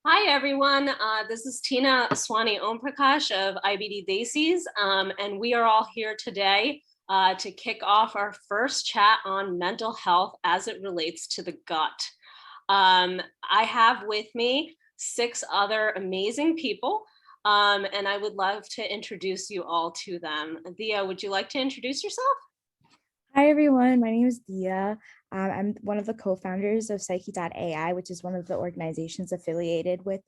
Hi, everyone. This is Tina Swani Omprakash of IBDesis, and we are all here today to kick off our first chat on mental health as it relates to the gut. I have with me 6 other amazing people, and I would love to introduce you all to them. Dia, would you like to introduce yourself? Hi, everyone. My name is Dia. I'm one of the co-founders of Psykey.AI, which is one of the organizations affiliated with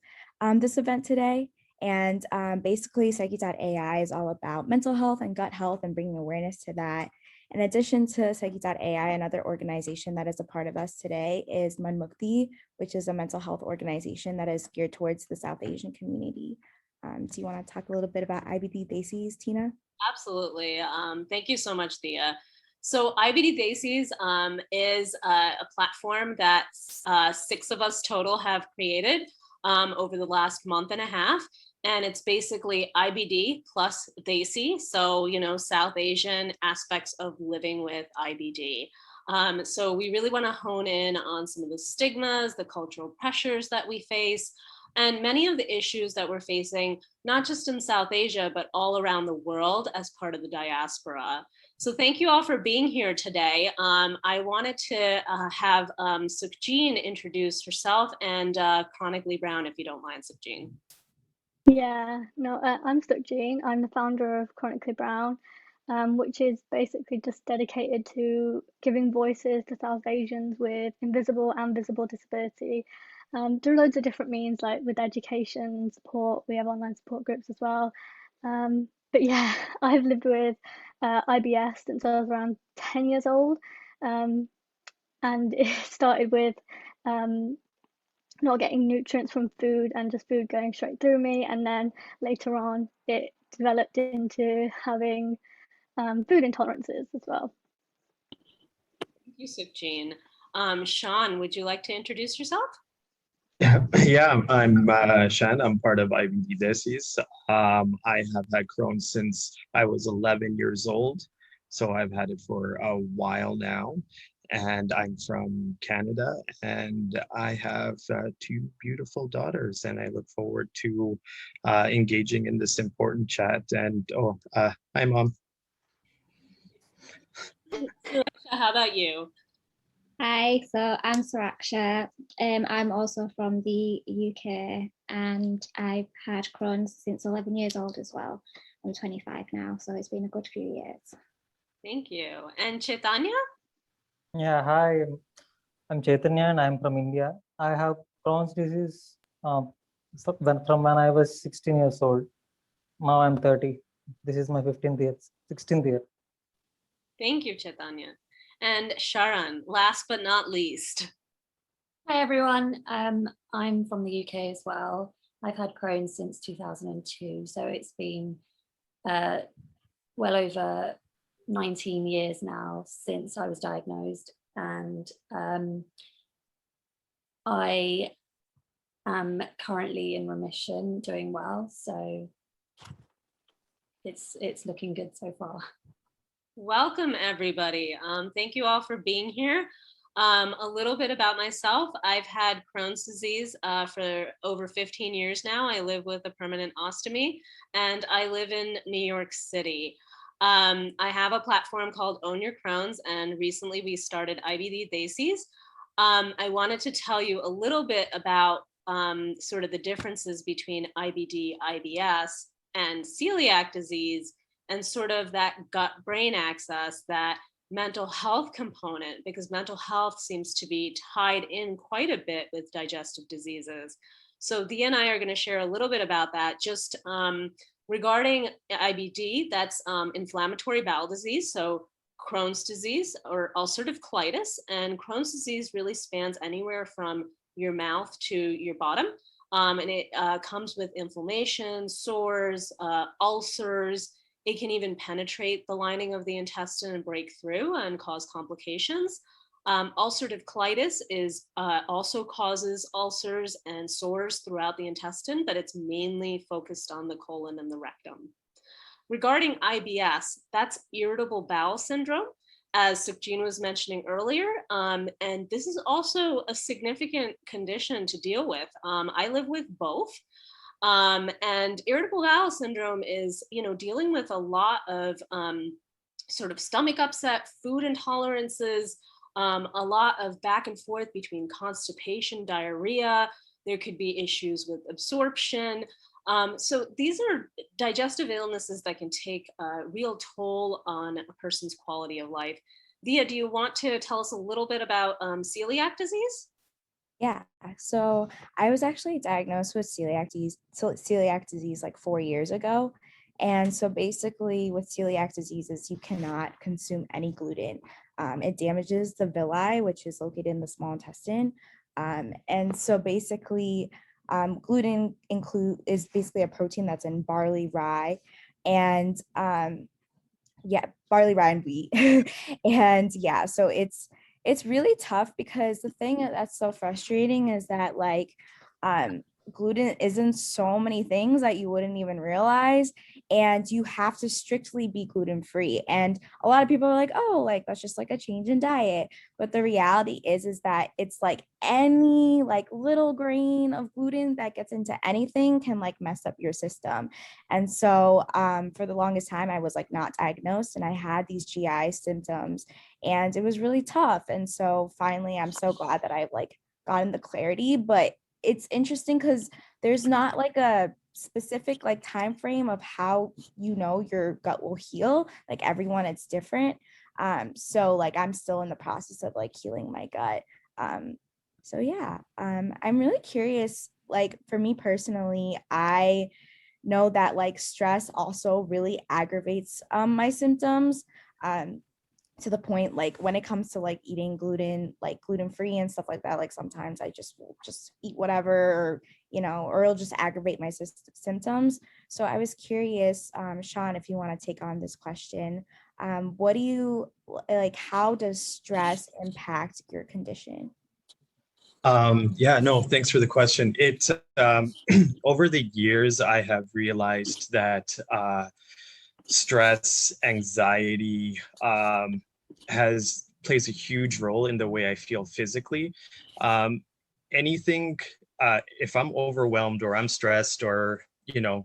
this event today. And basically, Psykey.AI is all about mental health and gut health and bringing awareness to that. In addition to Psykey.AI, another organization that is a part of us today is Mannmukti, which is a mental health organization that is geared towards the South Asian community. Do you want to talk a little bit about IBDesis, Tina? Absolutely. Thank you so much, Thea. So IBDesis is a platform that 6 of us total have created over the last month and a half. And it's basically IBD plus Desi. So, South Asian aspects of living with IBD. So we really want to hone in on some of the stigmas, the cultural pressures that we face, and many of the issues that we're facing, not just in South Asia, but all around the world as part of the diaspora. So thank you all for being here today. I wanted to have Sukhjeen introduce herself and Chronically Brown, if you don't mind, Sukhjeen. I'm Sukhjeen. I'm the founder of Chronically Brown, which is basically just dedicated to giving voices to South Asians with invisible and visible disability through loads of different means, like with education, support. We have online support groups as well. But yeah, I've lived with IBS since I was around 10 years old. And it started with not getting nutrients from food and just food going straight through me. And then later on, it developed into having food intolerances as well. Thank you, Sukhjeen. Sean, would you like to introduce yourself? Yeah, I'm Shan. I'm part of IBDesis. I have had Crohn's since I was 11 years old, so I've had it for a while now. And I'm from Canada, and I have 2 beautiful daughters, and I look forward to engaging in this important chat. And hi, Mom. How about you? Hi, so I'm Suraksha. I'm also from the UK, and I've had Crohn's since 11 years old as well. I'm 25 now, so it's been a good few years. Thank you. And Chaitanya? Yeah, hi, I'm Chaitanya and I'm from India. I have Crohn's disease from when I was 16 years old. Now I'm 30. This is my 16th year. Thank you, Chaitanya. And Sharon, last but not least. Hi, everyone. I'm from the UK as well. I've had Crohn's since 2002, so it's been well over 19 years now since I was diagnosed, and I am currently in remission, doing well, so it's looking good so far. Welcome, everybody. Thank you all for being here. A little bit about myself. I've had Crohn's disease for over 15 years now. I live with a permanent ostomy, and I live in New York City. I have a platform called Own Your Crohn's, and recently we started IBDesis. I wanted to tell you a little bit about sort of the differences between IBD, IBS, and celiac disease, and sort of that gut-brain axis, that mental health component, because mental health seems to be tied in quite a bit with digestive diseases. So Dia and I are going to share a little bit about that. Just regarding IBD, that's inflammatory bowel disease, so Crohn's disease or ulcerative colitis. And Crohn's disease really spans anywhere from your mouth to your bottom. And it comes with inflammation, sores, ulcers. It can even penetrate the lining of the intestine and break through and cause complications. Ulcerative colitis also causes ulcers and sores throughout the intestine, but it's mainly focused on the colon and the rectum. Regarding IBS, that's irritable bowel syndrome, as Sukhjin was mentioning earlier. And this is also a significant condition to deal with. I live with both. And irritable bowel syndrome is, dealing with a lot of sort of stomach upset, food intolerances, a lot of back and forth between constipation, diarrhea. There could be issues with absorption. So these are digestive illnesses that can take a real toll on a person's quality of life. Dia, do you want to tell us a little bit about celiac disease? Yeah, so I was actually diagnosed with celiac disease like 4 years ago. And so basically with celiac diseases, you cannot consume any gluten. It damages the villi, which is located in the small intestine. And so basically gluten is basically a protein that's in barley, rye, and barley, rye, and wheat. And yeah, so it's really tough because the thing that's so frustrating is that like gluten is in so many things that you wouldn't even realize, and you have to strictly be gluten free. And a lot of people are like, oh, like that's just like a change in diet. But the reality is that it's like any like little grain of gluten that gets into anything can like mess up your system. And so for the longest time, I was like not diagnosed, and I had these GI symptoms, and it was really tough. And so finally, I'm so glad that I've like gotten the clarity. But it's interesting because there's not like a specific like time frame of how your gut will heal. Like everyone, it's different. So like I'm still in the process of like healing my gut. So yeah, I'm really curious. Like for me personally, I know that like stress also really aggravates my symptoms. To the point like when it comes to like eating gluten, like gluten free and stuff like that, like sometimes I just will just eat whatever, or it'll just aggravate my symptoms. So I was curious, Sean, if you want to take on this question, what do you like, how does stress impact your condition? Yeah, no, thanks for the question. It's over the years, I have realized that stress, anxiety plays a huge role in the way I feel physically. Anything, if I'm overwhelmed or I'm stressed or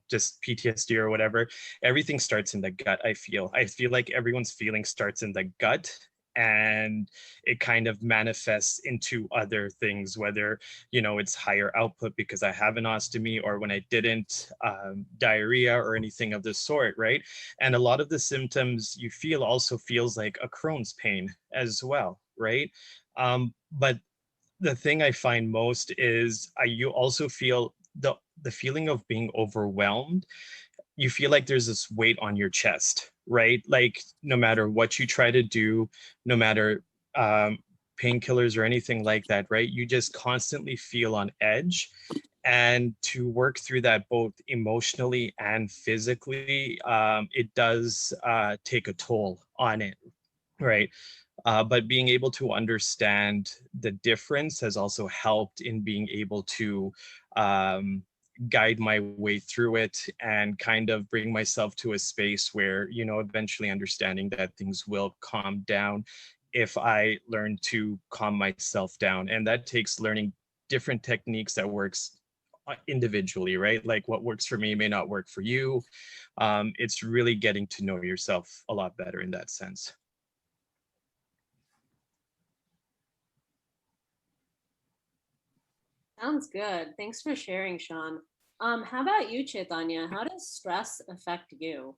just PTSD or whatever, everything starts in the gut. I feel like everyone's feeling starts in the gut, and it kind of manifests into other things, whether it's higher output because I have an ostomy, or when I didn't, diarrhea or anything of the sort, right? And a lot of the symptoms you feel also feels like a Crohn's pain as well, right? But the thing I find most is you also feel the feeling of being overwhelmed. You feel like there's this weight on your chest, right? Like no matter what you try to do, no matter painkillers or anything like that, right? You just constantly feel on edge. And to work through that both emotionally and physically, it does take a toll on it, right? But being able to understand the difference has also helped in being able to guide my way through it and kind of bring myself to a space where, eventually understanding that things will calm down if I learn to calm myself down. And that takes learning different techniques that works individually, right? Like what works for me may not work for you. It's really getting to know yourself a lot better in that sense. Sounds good. Thanks for sharing, Sean. How about you, Chaitanya? How does stress affect you?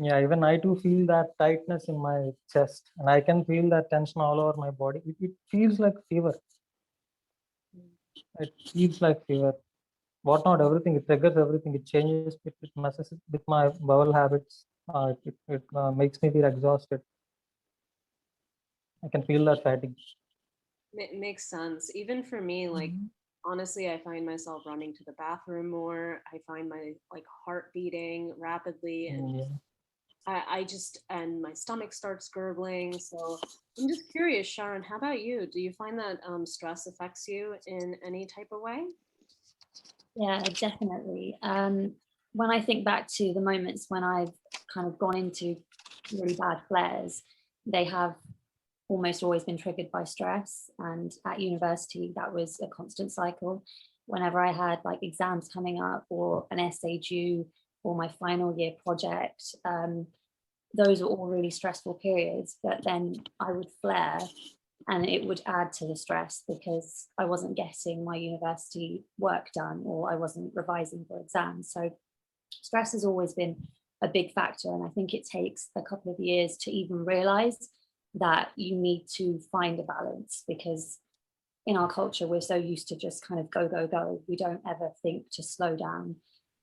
Yeah, even I too feel that tightness in my chest, and I can feel that tension all over my body. It feels like fever. It feels like fever. What not everything, it triggers everything, it changes, it messes with my bowel habits. It makes me feel exhausted. I can feel that fatigue. Makes sense. Even for me, like honestly, I find myself running to the bathroom more. I find my like heart beating rapidly, and and my stomach starts gurgling. So I'm just curious, Sharon, how about you? Do you find that stress affects you in any type of way? Yeah, definitely. When I think back to the moments when I've kind of gone into really bad flares, they have almost always been triggered by stress. And at university, that was a constant cycle. Whenever I had like exams coming up or an essay due or my final year project, those were all really stressful periods. But then I would flare and it would add to the stress because I wasn't getting my university work done or I wasn't revising for exams. So stress has always been a big factor. And I think it takes a couple of years to even realize that you need to find a balance, because in our culture, we're so used to just kind of go, go, go. We don't ever think to slow down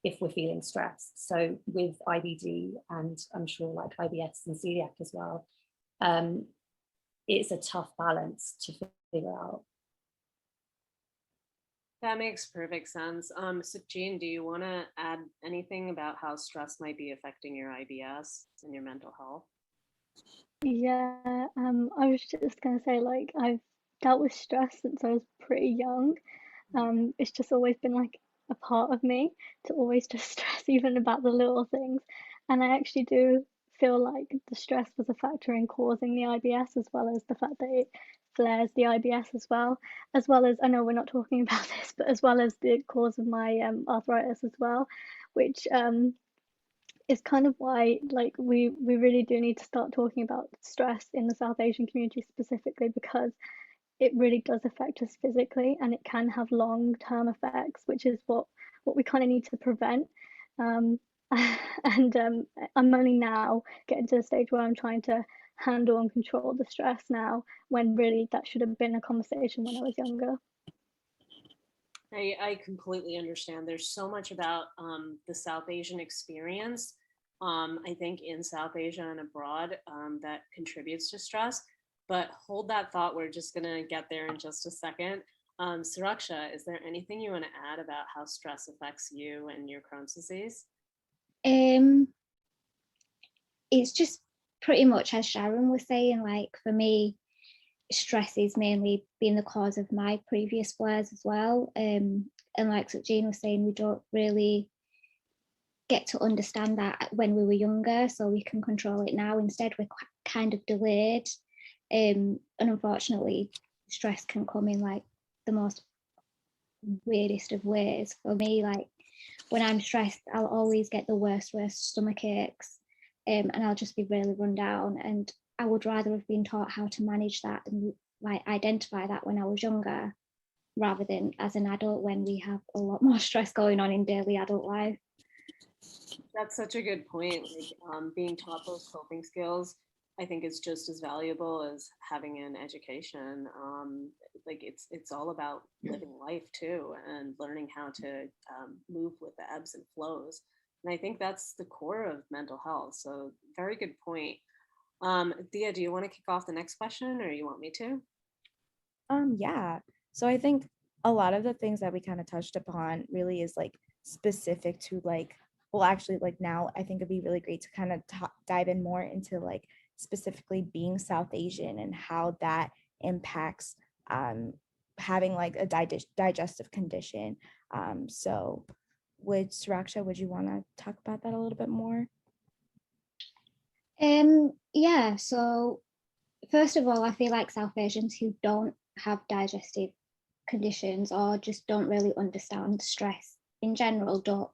if we're feeling stressed. So with IBD, and I'm sure like IBS and celiac as well, it's a tough balance to figure out. That makes perfect sense. So Jean, do you want to add anything about how stress might be affecting your IBS and your mental health? Yeah, I was just gonna say, like, I've dealt with stress since I was pretty young. It's just always been like a part of me to always just stress even about the little things. And I actually do feel like the stress was a factor in causing the IBS, as well as the fact that it flares the IBS as well as, I know we're not talking about this, but as well as the cause of my arthritis as well, which is kind of why like we really do need to start talking about stress in the South Asian community specifically, because it really does affect us physically and it can have long-term effects, which is what we kind of need to prevent. And I'm only now getting to the stage where I'm trying to handle and control the stress now, when really that should have been a conversation when I was younger. I completely understand. There's so much about the South Asian experience, I think in South Asia and abroad, that contributes to stress. But hold that thought. We're just going to get there in just a second. Suraksha, is there anything you want to add about how stress affects you and your Crohn's disease? It's just pretty much as Sharon was saying, like for me, stress is mainly been the cause of my previous flares as well. And like Jean was saying, we don't really get to understand that when we were younger, so we can control it now. Instead, we're kind of delayed. And unfortunately, stress can come in like the most weirdest of ways. For me, like when I'm stressed, I'll always get the worst stomach aches, and I'll just be really run down. And I would rather have been taught how to manage that and like identify that when I was younger, rather than as an adult when we have a lot more stress going on in daily adult life. That's such a good point. Like, being taught those coping skills, I think, is just as valuable as having an education. Like it's all about living life too, and learning how to move with the ebbs and flows. And I think that's the core of mental health. So very good point. Dia, do you want to kick off the next question, or you want me to? Yeah. So I think a lot of the things that we kind of touched upon really is like specific to like, well, actually, like now I think it'd be really great to kind of dive in more into like specifically being South Asian and how that impacts having like a digestive condition. So Suraksha, would you want to talk about that a little bit more? Yeah, so first of all, I feel like South Asians who don't have digestive conditions or just don't really understand stress in general don't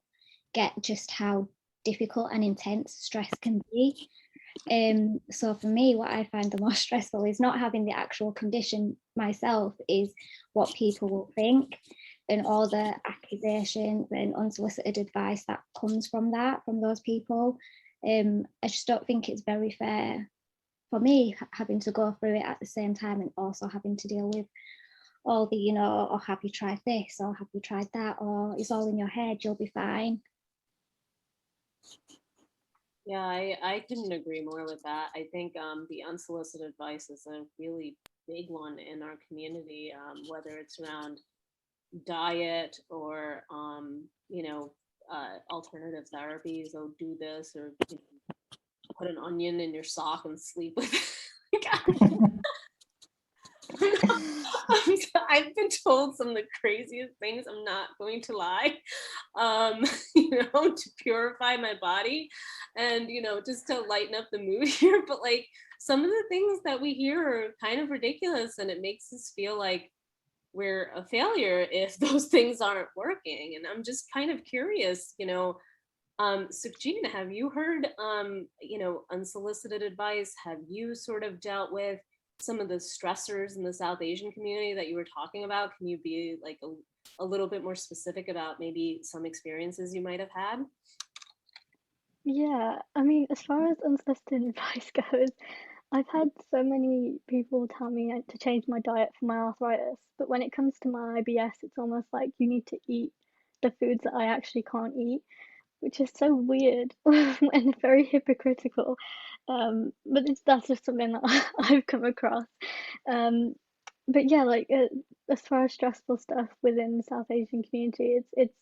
get just how difficult and intense stress can be. So for me, what I find the most stressful is not having the actual condition myself, is what people will think and all the accusations and unsolicited advice that comes from those people. I just don't think it's very fair for me having to go through it at the same time and also having to deal with all the, oh, have you tried this, or have you tried that, or it's all in your head, you'll be fine. Yeah, I couldn't agree more with that. I think the unsolicited advice is a really big one in our community, whether it's around diet or, alternative therapies. Oh, do this, or put an onion in your sock and sleep with it. I've been told some of the craziest things, I'm not going to lie, to purify my body and, just to lighten up the mood here. But like some of the things that we hear are kind of ridiculous, and it makes us feel like we're a failure if those things aren't working. And I'm just kind of curious, Sukhjeen, have you heard, unsolicited advice? Have you sort of dealt with some of the stressors in the South Asian community that you were talking about? Can you be like a little bit more specific about maybe some experiences you might have had? Yeah, I mean, as far as unsolicited advice goes, I've had so many people tell me to change my diet for my arthritis, but when it comes to my IBS, it's almost like you need to eat the foods that I actually can't eat, which is so weird and very hypocritical. But that's just something that I've come across. Um, but yeah, like as far as stressful stuff within the South Asian community, it's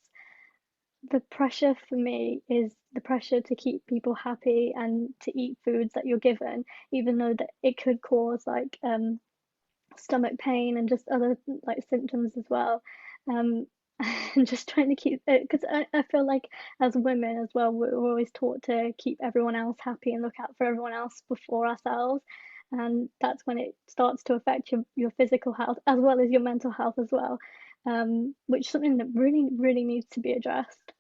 the pressure for me is the pressure to keep people happy and to eat foods that you're given, even though that it could cause like stomach pain and just other like symptoms as well. Um, and just trying to keep it, because I feel like as women as well, we're always taught to keep everyone else happy and look out for everyone else before ourselves. And that's when it starts to affect your physical health as well as your mental health as well, which is something that really, really needs to be addressed.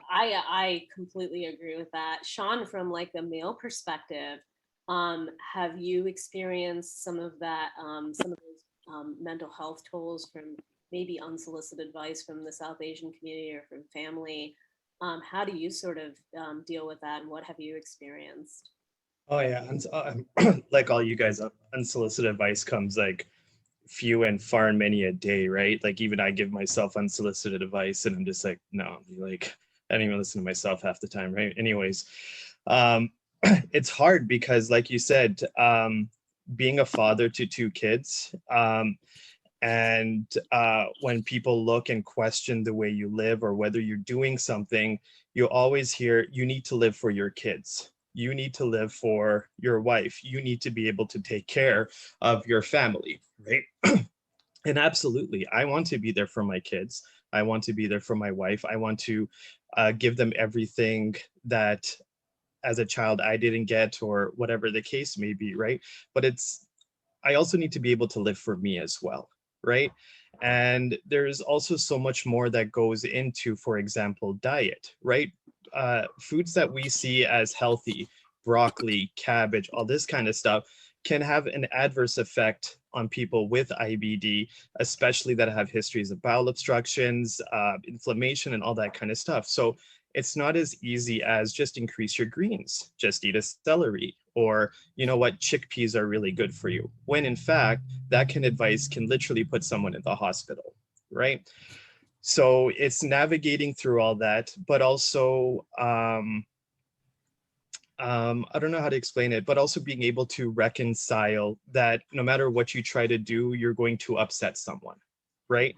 I completely agree with that. Sean, from like a male perspective, have you experienced some of that, some of those mental health tolls from maybe unsolicited advice from the South Asian community or from family? How do you sort of deal with that, and what have you experienced? Oh yeah, like all you guys, unsolicited advice comes like few and far and many a day, right? Like even I give myself unsolicited advice, and I'm just like, no, like I don't even listen to myself half the time, right? Anyways, it's hard because, like you said, being a father to two kids, and when people look and question the way you live or whether you're doing something, you always hear, you need to live for your kids. You need to live for your wife. You need to be able to take care of your family, right? And absolutely, I want to be there for my kids. I want to be there for my wife. I want to give them everything that as a child I didn't get, or whatever the case may be, right? But I also need to be able to live for me as well, right? And there's also so much more that goes into, for example, diet, right? Foods that we see as healthy, broccoli, cabbage, all this kind of stuff, can have an adverse effect on people with IBD, especially that have histories of bowel obstructions, inflammation, and all that kind of stuff. So it's not as easy as just increase your greens, just eat a celery, or you know what, chickpeas are really good for you. When in fact, that kind of advice can literally put someone in the hospital, right? So it's navigating through all that, but also, I don't know how to explain it, but also being able to reconcile that no matter what you try to do, you're going to upset someone, right?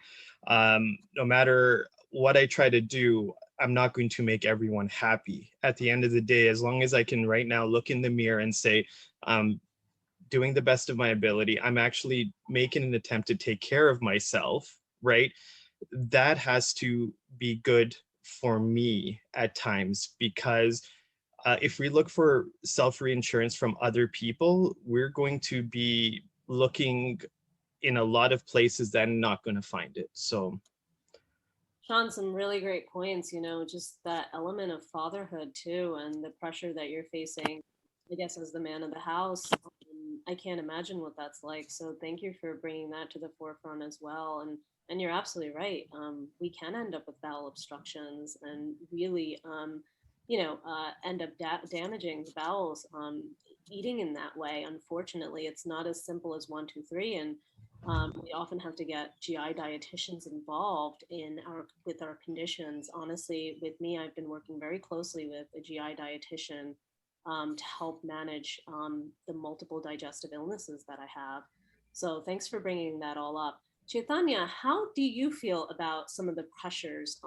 No matter what I try to do, I'm not going to make everyone happy. At the end of the day, as long as I can right now look in the mirror and say, doing the best of my ability, I'm actually making an attempt to take care of myself, right? That has to be good for me at times, because if we look for self-reinsurance from other people, we're going to be looking in a lot of places that I'm not going to find it. So Sean, some really great points, just that element of fatherhood too, and the pressure that you're facing, I guess, as the man of the house. I can't imagine what that's like. So thank you for bringing that to the forefront as well. And you're absolutely right. We can end up with bowel obstructions and really, end up damaging the bowels. Eating in that way, unfortunately, it's not as simple as 1, 2, 3, and we often have to get GI dietitians involved with our conditions. Honestly, with me, I've been working very closely with a GI dietitian to help manage the multiple digestive illnesses that I have. So thanks for bringing that all up. Chaitanya, how do you feel about some of the pressures?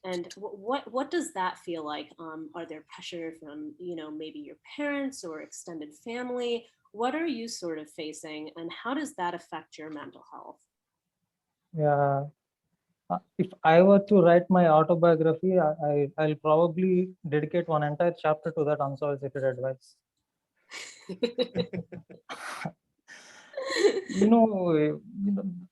And what does that feel like? Are there pressure from maybe your parents or extended family, What are you sort of facing, and how does that affect your mental health? Yeah. If I were to write my autobiography, I'll probably dedicate one entire chapter to that unsolicited advice.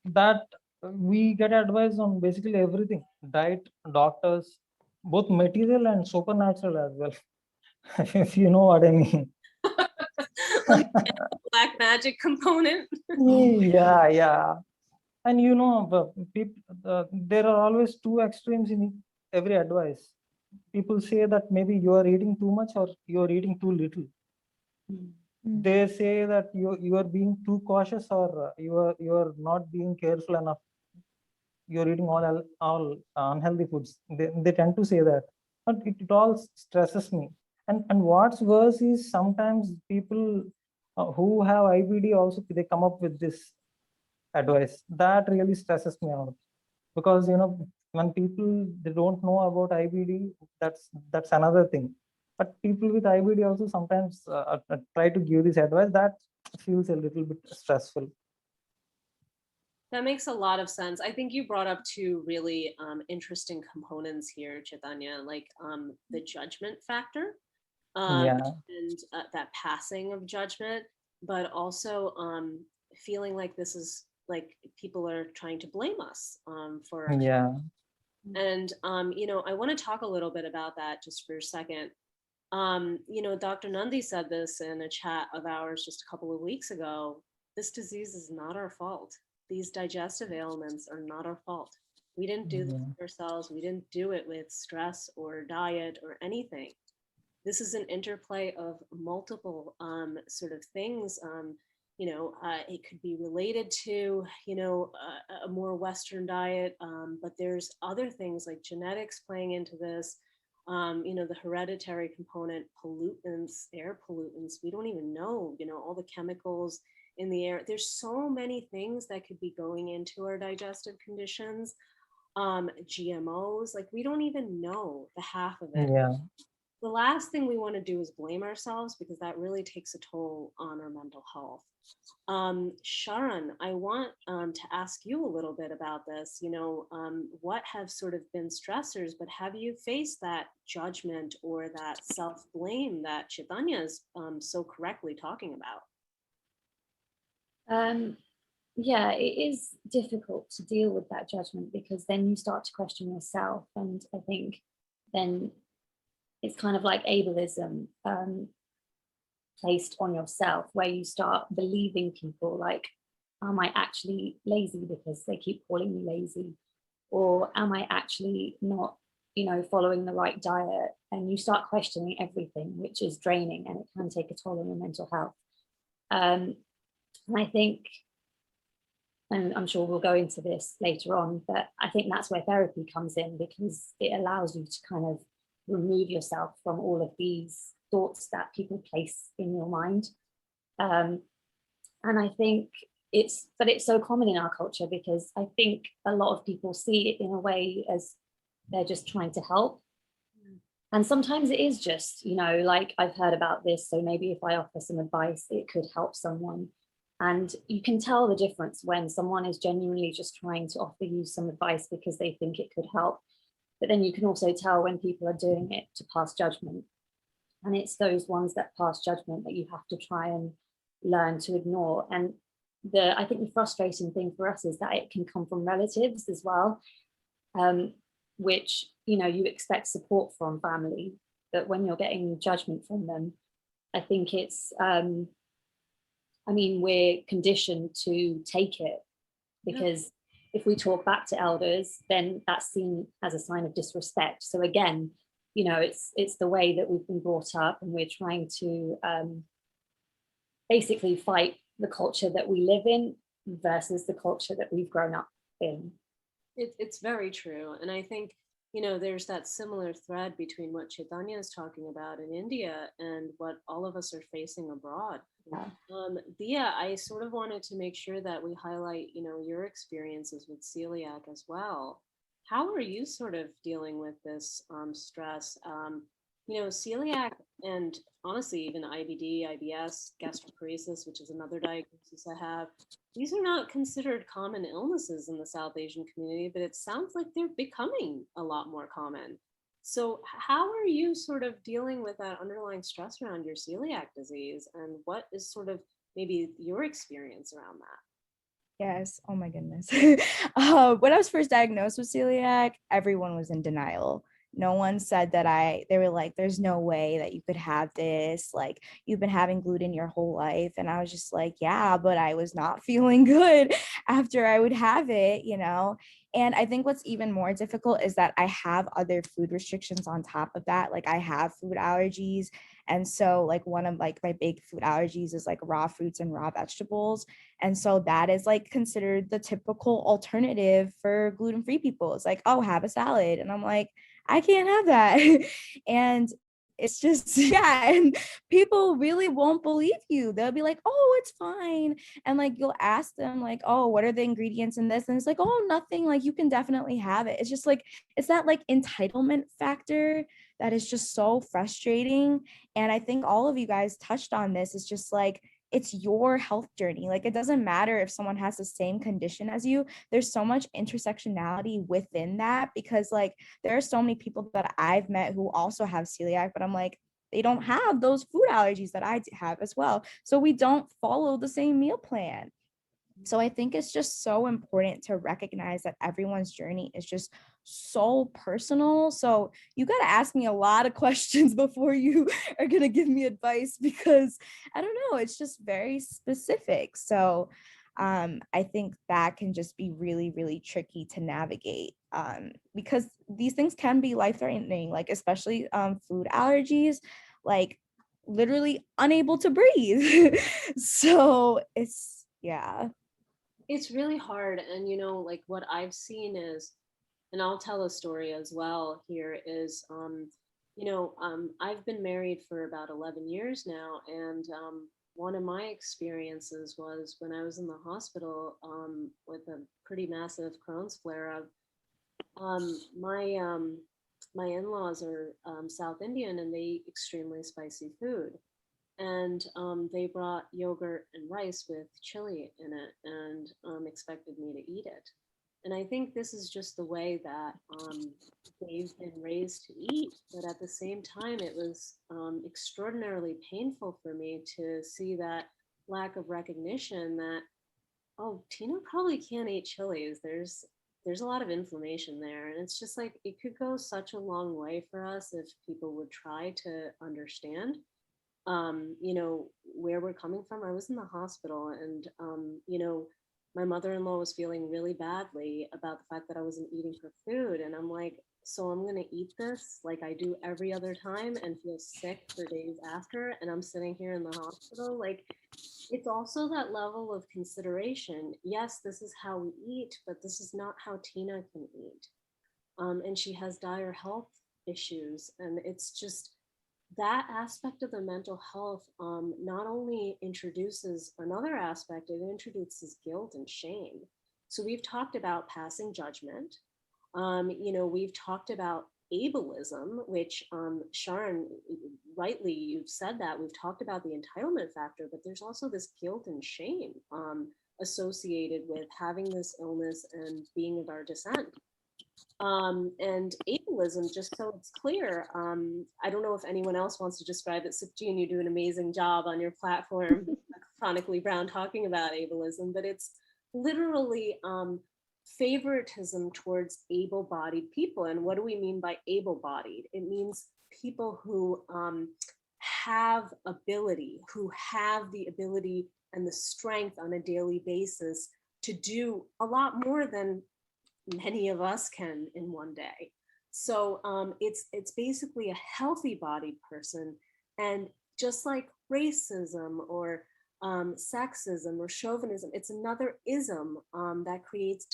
That we get advice on basically everything: diet, doctors, both material and supernatural as well. If you know what I mean. Like black magic component. Yeah. And there are always two extremes in every advice. People say that maybe you are eating too much or you are eating too little. They say that you are being too cautious, or you are not being careful enough. You're eating all unhealthy foods. They tend to say that, but it all stresses me. And what's worse is sometimes people who have IBD also, they come up with this advice that really stresses me out, because when people, they don't know about IBD, that's another thing. But people with IBD also sometimes try to give this advice that feels a little bit stressful. That makes a lot of sense. I think you brought up two really interesting components here, Chaitanya, like the judgment factor Yeah. and that passing of judgment, but also feeling like this is like people are trying to blame us for. Yeah. And, I want to talk a little bit about that just for a second. Dr. Nundy said this in a chat of ours just a couple of weeks ago. This disease is not our fault. These digestive ailments are not our fault. We didn't do this to ourselves. We didn't do it with stress or diet or anything. This is an interplay of multiple sort of things. It could be related to, a more Western diet, but there's other things like genetics playing into this. The hereditary component, pollutants, air pollutants. We don't even know, all the chemicals in the air. There's so many things that could be going into our digestive conditions. GMOs, like we don't even know the half of it. Yeah. The last thing we want to do is blame ourselves, because that really takes a toll on our mental health. Sharon, I want to ask you a little bit about this. What have sort of been stressors, but have you faced that judgment or that self-blame that Chaitanya is so correctly talking about? Yeah, it is difficult to deal with that judgment, because then you start to question yourself. And I think then it's kind of like ableism placed on yourself, where you start believing people like, am I actually lazy because they keep calling me lazy? Or am I actually not, following the right diet? And you start questioning everything, which is draining, and it can take a toll on your mental health. And I think, and I'm sure we'll go into this later on, but I think that's where therapy comes in, because it allows you to kind of remove yourself from all of these thoughts that people place in your mind. And I think it's so common in our culture, because I think a lot of people see it in a way as they're just trying to help. And sometimes it is just, like I've heard about this, so maybe if I offer some advice, it could help someone. And you can tell the difference when someone is genuinely just trying to offer you some advice because they think it could help. But then you can also tell when people are doing it to pass judgment. And it's those ones that pass judgment that you have to try and learn to ignore. And I think the frustrating thing for us is that it can come from relatives as well, which, you expect support from family, but when you're getting judgment from them, I think it's, we're conditioned to take it, because if we talk back to elders, then that's seen as a sign of disrespect. So again, it's the way that we've been brought up, and we're trying to basically fight the culture that we live in versus the culture that we've grown up in. It's very true. And I think, there's that similar thread between what Chaitanya is talking about in India and what all of us are facing abroad. Yeah. Dia, I sort of wanted to make sure that we highlight, your experiences with celiac as well. How are you sort of dealing with this stress? Celiac and honestly, even IBD, IBS, gastroparesis, which is another diagnosis I have, these are not considered common illnesses in the South Asian community, but it sounds like they're becoming a lot more common. So, how are you sort of dealing with that underlying stress around your celiac disease? And what is sort of maybe your experience around that? Yes. Oh my goodness. When I was first diagnosed with celiac, everyone was in denial. No one said that they were like, there's no way that you could have this. Like, you've been having gluten your whole life. And I was just like, yeah, but I was not feeling good after I would have it. And I think what's even more difficult is that I have other food restrictions on top of that. Like, I have food allergies. And so like one of like my big food allergies is like raw fruits and raw vegetables. And so that is like considered the typical alternative for gluten-free people. It's like, oh, have a salad. And I'm like, I can't have that. And it's just, yeah. And people really won't believe you. They'll be like, oh, it's fine. And like, you'll ask them like, oh, what are the ingredients in this? And it's like, oh, nothing. Like, you can definitely have it. It's just like, it's that like entitlement factor that is just so frustrating. And I think all of you guys touched on this. It's just like, it's your health journey. Like, it doesn't matter if someone has the same condition as you. There's so much intersectionality within that, because like there are so many people that I've met who also have celiac, but I'm like, they don't have those food allergies that I have as well. So we don't follow the same meal plan. So I think it's just so important to recognize that everyone's journey is just so personal. So you got to ask me a lot of questions before you are going to give me advice, because I don't know, it's just very specific. So I think that can just be really, really tricky to navigate, because these things can be life-threatening, like especially food allergies, like literally unable to breathe. So yeah. It's really hard. And, like what I've seen is, and I'll tell a story as well here is, I've been married for about 11 years now. And one of my experiences was when I was in the hospital with a pretty massive Crohn's flare up. My in-laws are South Indian and they eat extremely spicy food. And they brought yogurt and rice with chili in it and expected me to eat it. And I think this is just the way that they've been raised to eat. But at the same time, it was extraordinarily painful for me to see that lack of recognition that, oh, Tina probably can't eat chilies. There's a lot of inflammation there. And it's just like, it could go such a long way for us if people would try to understand where we're coming from. I was in the hospital and, my mother-in-law was feeling really badly about the fact that I wasn't eating her food. And I'm like, so I'm going to eat this like I do every other time and feel sick for days after. And I'm sitting here in the hospital. Like, it's also that level of consideration. Yes, this is how we eat, but this is not how Tina can eat. And she has dire health issues. And it's just, that aspect of the mental health not only introduces another aspect, it introduces guilt and shame. So we've talked about passing judgment. We've talked about ableism, which Sharon, rightly, you've said that. We've talked about the entitlement factor, but there's also this guilt and shame associated with having this illness and being of our descent. And ableism, just so it's clear, I don't know if anyone else wants to describe it. Sipjean, you do an amazing job on your platform, Chronically Brown, talking about ableism, but it's literally favoritism towards able-bodied people. And what do we mean by able-bodied? It means people who have ability, who have the ability and the strength on a daily basis to do a lot more than many of us can in one day. So it's basically a healthy bodied person. And just like racism or sexism or chauvinism, it's another ism that creates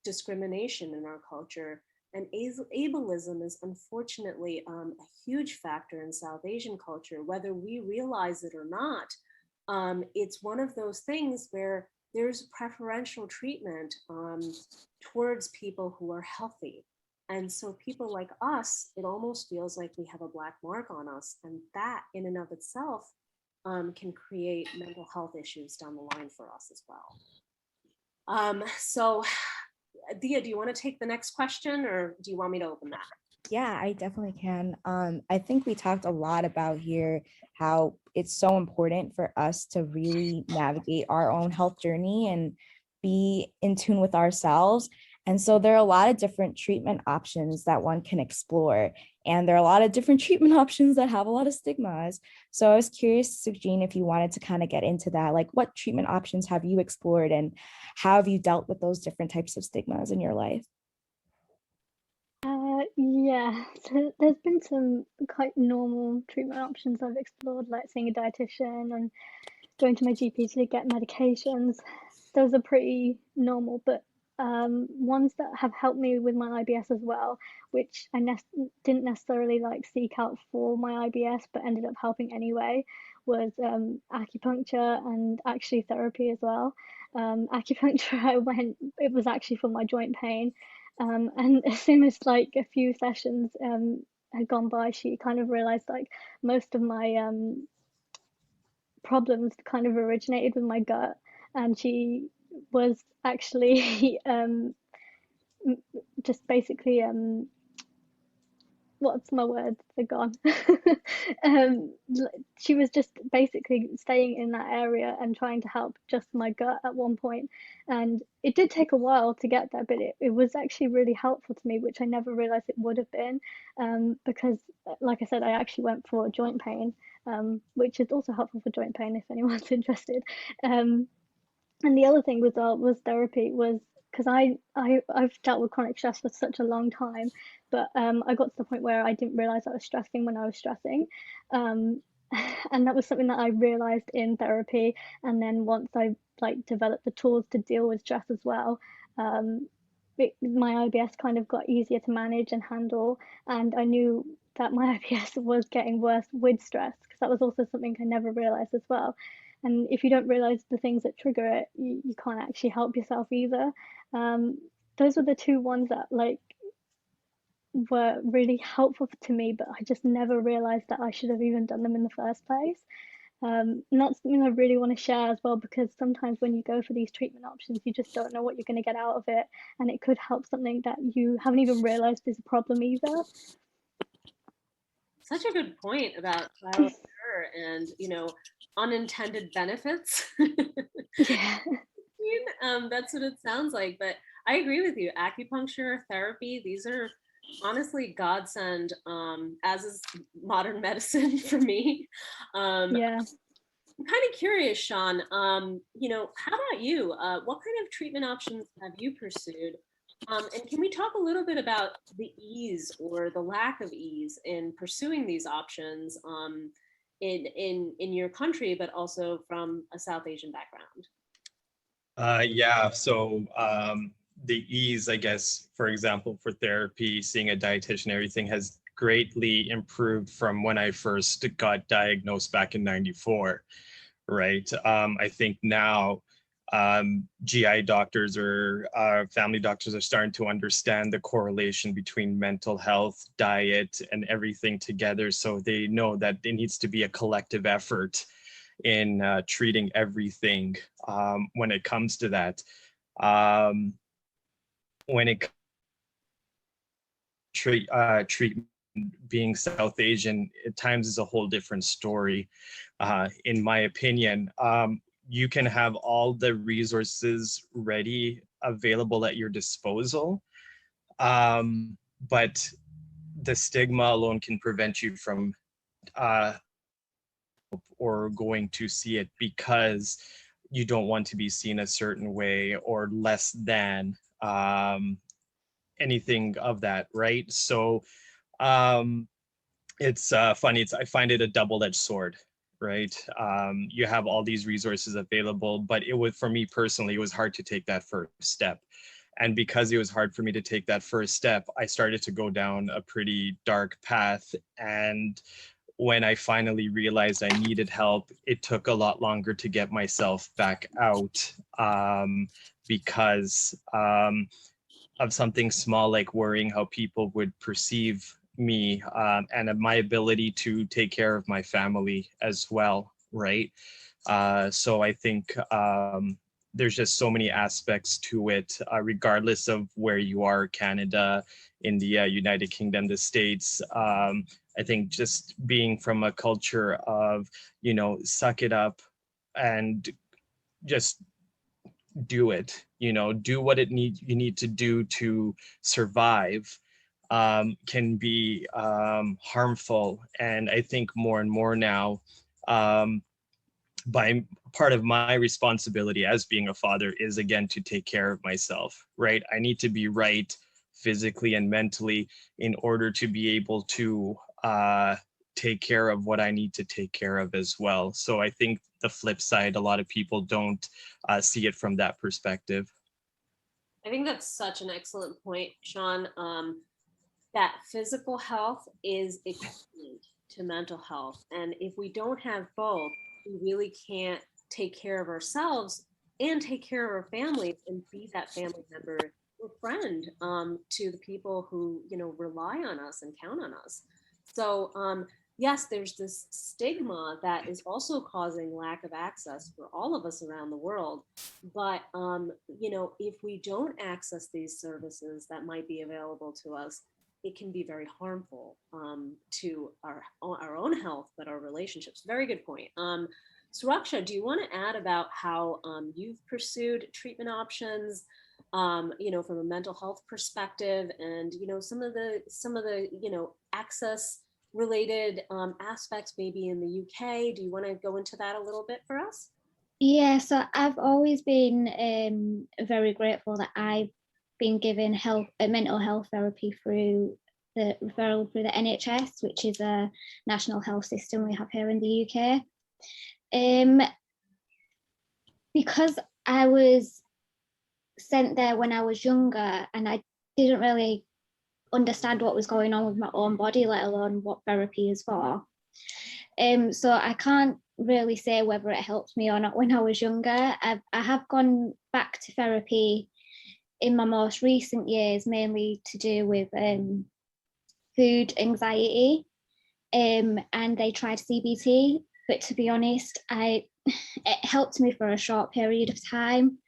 discrimination in our culture. And ableism is unfortunately a huge factor in South Asian culture, whether we realize it or not. It's one of those things where there's preferential treatment towards people who are healthy. And so people like us, it almost feels like we have a black mark on us. And that in and of itself can create mental health issues down the line for us as well. So Dia, do you want to take the next question or do you want me to open that? Yeah, I definitely can. I think we talked a lot about here how it's so important for us to really navigate our own health journey and be in tune with ourselves. And so there are a lot of different treatment options that one can explore. And there are a lot of different treatment options that have a lot of stigmas. So I was curious, Sukhjeen, if you wanted to kind of get into that, like what treatment options have you explored and how have you dealt with those different types of stigmas in your life? Yeah, so there's been some quite normal treatment options I've explored, like seeing a dietitian and going to my GP to get medications. Those are pretty normal, but ones that have helped me with my IBS as well, which I didn't necessarily like seek out for my IBS, but ended up helping anyway, was acupuncture and actually therapy as well. Acupuncture, it was actually for my joint pain. And as soon as like a few sessions had gone by, she kind of realized like most of my problems kind of originated with my gut, and she was actually just basically what's my word? They're gone. um, she was just basically staying in that area and trying to help just my gut at one point. And it did take a while to get there, but it was actually really helpful to me, which I never realized it would have been. Because, like I said, I actually went for joint pain, which is also helpful for joint pain if anyone's interested. And the other thing was therapy, was because I've dealt with chronic stress for such a long time, but I got to the point where I didn't realize I was stressing when I was stressing, um, and that was something that I realized in therapy. And then once I like developed the tools to deal with stress as well, my IBS kind of got easier to manage and handle, and I knew that my IBS was getting worse with stress, because that was also something I never realized as well. And if you don't realize the things that trigger it, you can't actually help yourself either. Those were the two ones that like were really helpful to me, but I just never realized that I should have even done them in the first place. And that's something I really want to share as well, because sometimes when you go for these treatment options, you just don't know what you're going to get out of it, and it could help something that you haven't even realized is a problem either. Such a good point about trial and error and, unintended benefits. Yeah. That's what it sounds like. But I agree with you. Acupuncture, therapy, these are honestly godsend, as is modern medicine for me. Yeah. I'm kind of curious, Sean, how about you? What kind of treatment options have you pursued? And can we talk a little bit about the ease or the lack of ease in pursuing these options in your country, but also from a South Asian background? So the ease, I guess, for example, for therapy, seeing a dietitian, everything has greatly improved from when I first got diagnosed back in '94, right? I think now GI doctors or family doctors are starting to understand the correlation between mental health, diet, and everything together. So they know that it needs to be a collective effort in treating everything when it comes to that. When it treatment, being South Asian at times is a whole different story. In my opinion, you can have all the resources ready, available at your disposal, but the stigma alone can prevent you from or going to see it, because you don't want to be seen a certain way or less than anything of that, right? So it's funny. I find it a double-edged sword, right? You have all these resources available, but for me personally, it was hard to take that first step. And because it was hard for me to take that first step, I started to go down a pretty dark path. And when I finally realized I needed help, it took a lot longer to get myself back out, because of something small, like worrying how people would perceive me, and of my ability to take care of my family as well, right? So I think there's just so many aspects to it, regardless of where you are, Canada, India, United Kingdom, the States. I think just being from a culture of, suck it up and just do it, do what you need to do to survive, can be harmful. And I think more and more now, by part of my responsibility as being a father is, again, to take care of myself, right? I need to be right physically and mentally in order to be able to take care of what I need to take care of as well. So I think the flip side, a lot of people don't see it from that perspective. I think that's such an excellent point, Sean. That physical health is equivalent to mental health. And if we don't have both, we really can't take care of ourselves and take care of our families and be that family member or friend, to the people who, rely on us and count on us. So, yes, there's this stigma that is also causing lack of access for all of us around the world. But, if we don't access these services that might be available to us, it can be very harmful, to our own health, but our relationships. Very good point. Suraksha, do you want to add about how you've pursued treatment options, from a mental health perspective, and some of the access related aspects maybe in the UK? Do you want to go into that a little bit for us? Yeah, so I've always been very grateful that I've been given mental health therapy through the referral through the NHS, which is a national health system we have here in the UK. Because I was sent there when I was younger and I didn't really understand what was going on with my own body, let alone what therapy is for. So I can't really say whether it helped me or not when I was younger. I have gone back to therapy in my most recent years, mainly to do with food anxiety, and they tried CBT, but to be honest, it helped me for a short period of time.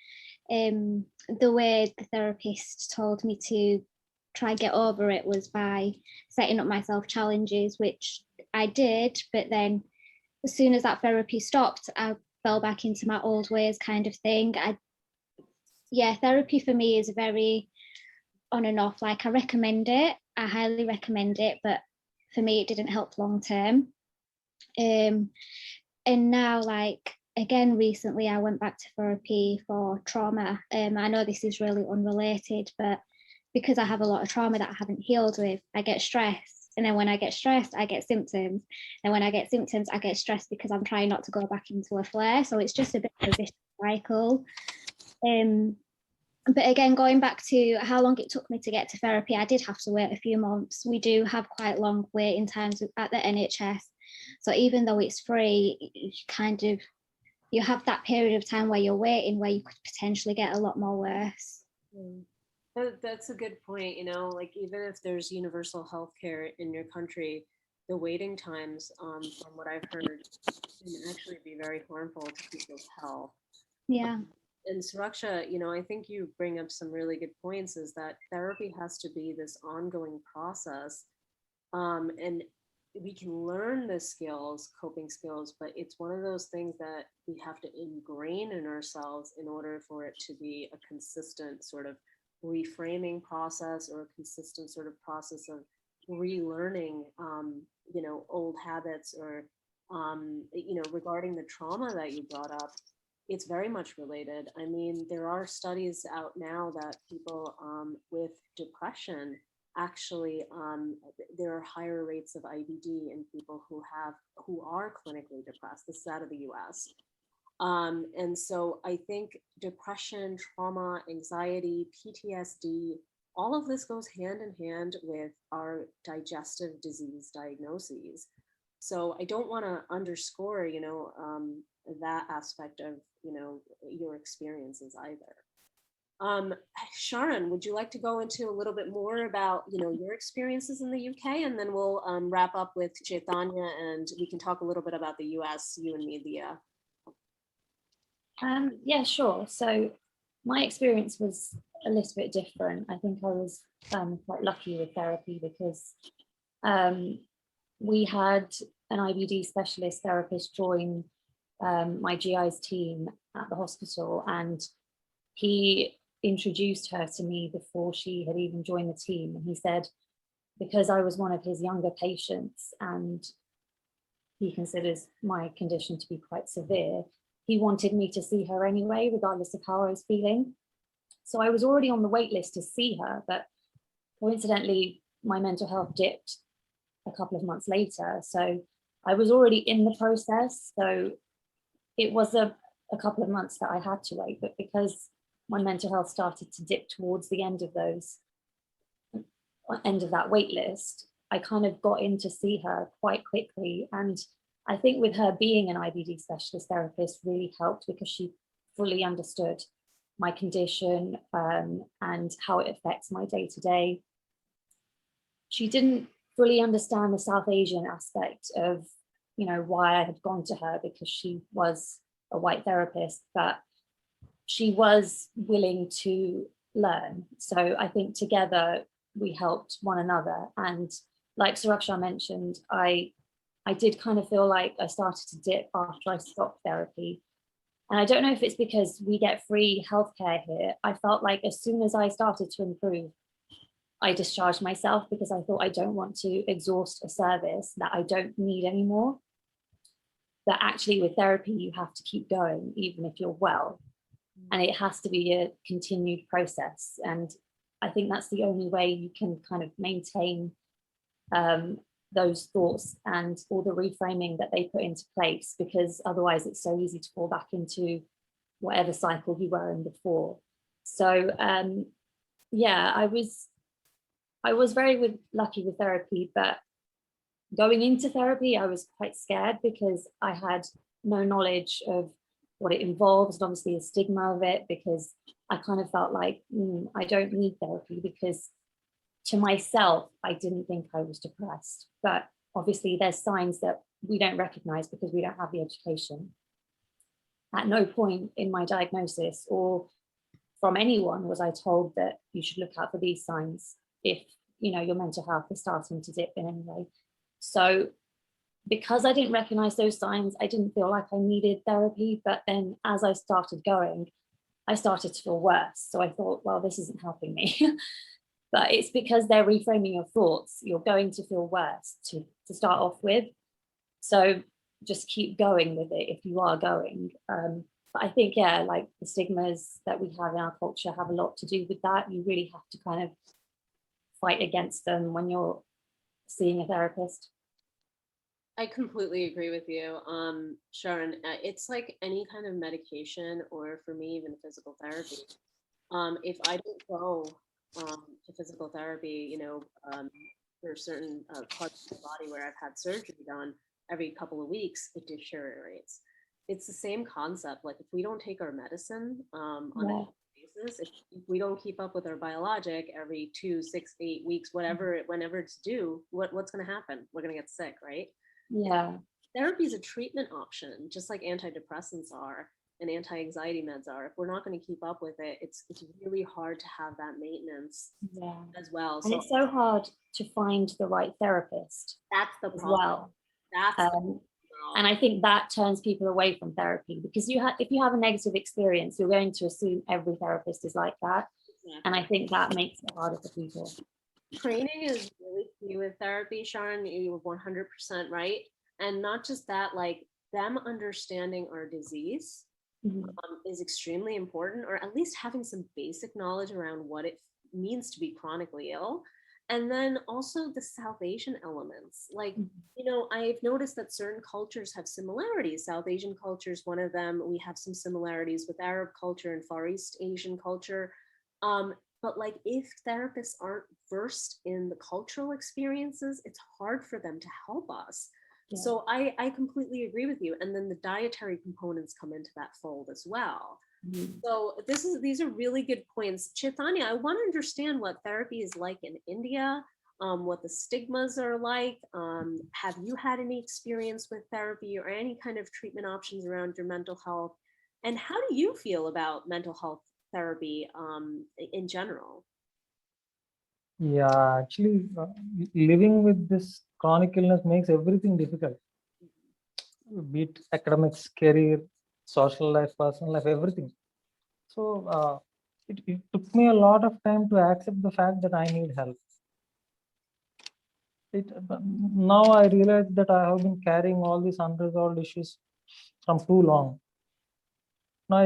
The way the therapist told me to try and get over it was by setting up myself challenges, which I did, but then as soon as that therapy stopped, I fell back into my old ways, kind of thing. Therapy for me is very on and off. Like, I recommend it, I highly recommend it, but for me it didn't help long term. And now, like, again, recently I went back to therapy for trauma. I know this is really unrelated, but because I have a lot of trauma that I haven't healed with, I get stressed. And then when I get stressed, I get symptoms. And when I get symptoms, I get stressed because I'm trying not to go back into a flare. So it's just a bit of a vicious cycle. But again, going back to how long it took me to get to therapy, I did have to wait a few months. We do have quite long waiting times at the NHS. So even though it's free, you have that period of time where you're waiting, where you could potentially get a lot more worse. That's a good point. Like, even if there's universal health care in your country, the waiting times, from what I've heard, can actually be very harmful to people's health. Yeah. And Suraksha, I think you bring up some really good points, is that therapy has to be this ongoing process. And we can learn the skills, coping skills, but it's one of those things that we have to ingrain in ourselves in order for it to be a consistent sort of reframing process, or a consistent sort of process of relearning, old habits, or, regarding the trauma that you brought up, it's very much related. I mean, there are studies out now that people with depression, actually, there are higher rates of IBD in people who are clinically depressed. This is out of the US. And so I think depression, trauma, anxiety, PTSD, all of this goes hand in hand with our digestive disease diagnoses. So I don't want to underscore, that aspect of, your experiences either. Sharon, would you like to go into a little bit more about, your experiences in the UK, and then we'll wrap up with Chaitanya, and we can talk a little bit about the US, you and me, Dia. Yeah, sure. So my experience was a little bit different. I think I was quite lucky with therapy because we had an IBD specialist therapist join my GI's team at the hospital, and he introduced her to me before she had even joined the team. And he said, because I was one of his younger patients and he considers my condition to be quite severe, he wanted me to see her anyway, regardless of how I was feeling. So I was already on the wait list to see her, but coincidentally, my mental health dipped a couple of months later. So I was already in the process. So it was a couple of months that I had to wait, but because my mental health started to dip towards the end of that wait list, I kind of got in to see her quite quickly. And I think with her being an IBD specialist therapist really helped because she fully understood my condition and how it affects my day-to-day. She didn't fully understand the South Asian aspect of, why I had gone to her, because she was a white therapist, but she was willing to learn. So I think together we helped one another. And like Suraksha mentioned, I did kind of feel like I started to dip after I stopped therapy. And I don't know if it's because we get free healthcare here. I felt like as soon as I started to improve, I discharged myself because I thought I don't want to exhaust a service that I don't need anymore. But actually with therapy, you have to keep going even if you're well. And it has to be a continued process. And I think that's the only way you can kind of maintain those thoughts and all the reframing that they put into place, because otherwise it's so easy to fall back into whatever cycle you were in before. So yeah, I was very lucky with therapy, but going into therapy, I was quite scared because I had no knowledge of what it involves, and obviously the stigma of it, because I kind of felt like I don't need therapy, because to myself, I didn't think I was depressed. But obviously there's signs that we don't recognize because we don't have the education. At no point in my diagnosis or from anyone was I told that you should look out for these signs if your mental health is starting to dip in any way. So because I didn't recognize those signs, I didn't feel like I needed therapy. But then as I started going, I started to feel worse. So I thought, well, this isn't helping me. But it's because they're reframing your thoughts. You're going to feel worse to start off with. So just keep going with it if you are going. But I think, yeah, like the stigmas that we have in our culture have a lot to do with that. You really have to kind of fight against them when you're seeing a therapist. I completely agree with you, Sharon. It's like any kind of medication, or for me, even physical therapy. If I don't go to physical therapy, for certain parts of the body where I've had surgery done every couple of weeks, it deteriorates. It's the same concept. Like if we don't take our medicine on a daily basis, if we don't keep up with our biologic every 2, 6, 8 weeks, whenever it's due, what's going to happen? We're going to get sick, right? Yeah. Therapy is a treatment option, just like antidepressants are and anti-anxiety meds are. If we're not going to keep up with it, it's really hard to have that maintenance as well. And it's so hard to find the right therapist. That's the problem. Well. That's the problem. And I think that turns people away from therapy, because if you have a negative experience, you're going to assume every therapist is like that. Exactly. And I think that makes it harder for people. Training is really key with therapy, Sharon. You were 100% right. And not just that, like them understanding our disease is extremely important, or at least having some basic knowledge around what it means to be chronically ill. And then also the South Asian elements. Like, I've noticed that certain cultures have similarities. South Asian culture is one of them. We have some similarities with Arab culture and Far East Asian culture. But like if therapists aren't versed in the cultural experiences, it's hard for them to help us. Yeah. So I completely agree with you. And then the dietary components come into that fold as well. So these are really good points. Chaitanya, I want to understand what therapy is like in India, what the stigmas are like. Have you had any experience with therapy or any kind of treatment options around your mental health? And how do you feel about mental health therapy in general? Yeah, actually, living with this chronic illness makes everything difficult. Be it academics, career, social life, personal life, everything. So it took me a lot of time to accept the fact that I need help. Now I realize that I have been carrying all these unresolved issues from too long. Now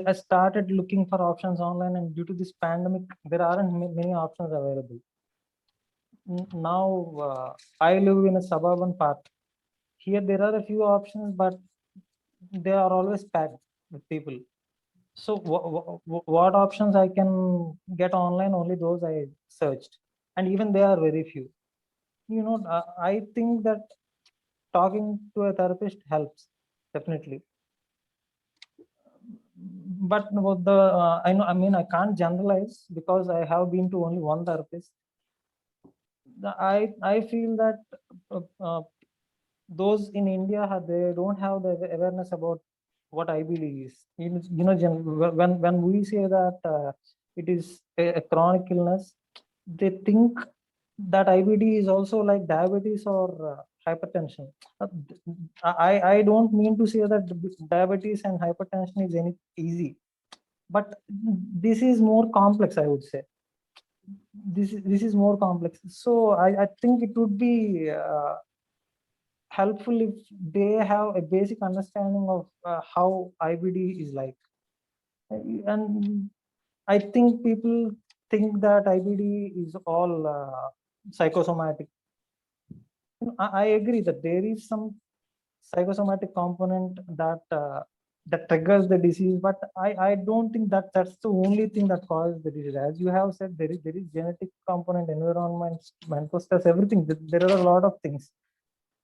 I started looking for options online, and due to this pandemic, there aren't many options available. Now I live in a suburban part. Here there are a few options, but they are always packed with people. So what options I can get online? Only those I searched, and even they are very few. I think that talking to a therapist helps definitely. But I mean, I can't generalize because I have been to only one therapist. I feel that those in India, they don't have the awareness about what IBD is. When we say that it is a chronic illness, they think that IBD is also like diabetes or hypertension. I don't mean to say that diabetes and hypertension is any easy, but this is more complex, I would say. This is more complex. So I think it would be helpful if they have a basic understanding of how IBD is like. And I think people think that IBD is all psychosomatic. I agree that there is some psychosomatic component that triggers the disease, but I don't think that that's the only thing that causes the disease. As you have said, there is genetic component, environment, mental stress, everything. There are a lot of things.